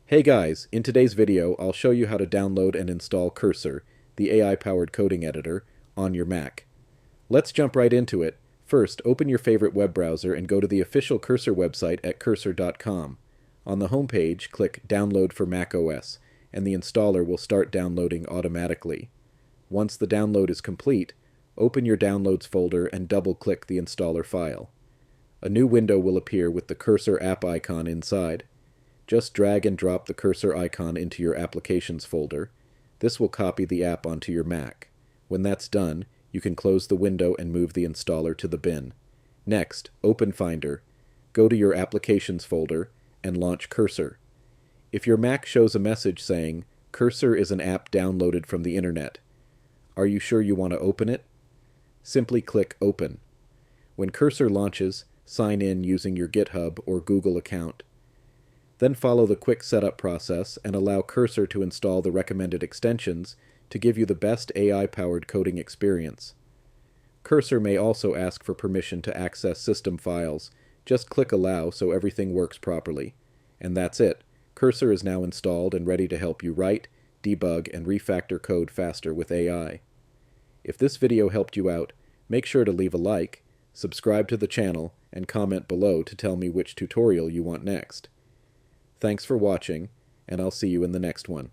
Hey guys, in today's video I'll show you how to download and install Cursor, the AI-powered coding editor, on your Mac. Let's jump right into it. First, open your favorite web browser and go to the official Cursor website at cursor.com. On the home page, click Download for macOS, and the installer will start downloading automatically. Once the download is complete, open your Downloads folder and double-click the installer file. A new window will appear with the Cursor app icon inside. Just drag and drop the Cursor icon into your Applications folder. This will copy the app onto your Mac. When that's done, you can close the window and move the installer to the bin. Next, open Finder. Go to your Applications folder and launch Cursor. If your Mac shows a message saying, "Cursor is an app downloaded from the internet," are you sure you want to open it? Simply click Open. When Cursor launches, sign in using your GitHub or Google account. Then follow the quick setup process and allow Cursor to install the recommended extensions to give you the best AI-powered coding experience. Cursor may also ask for permission to access system files. Just click Allow so everything works properly. And that's it. Cursor is now installed and ready to help you write, debug, and refactor code faster with AI. If this video helped you out, make sure to leave a like, subscribe to the channel, and comment below to tell me which tutorial you want next. Thanks for watching, and I'll see you in the next one.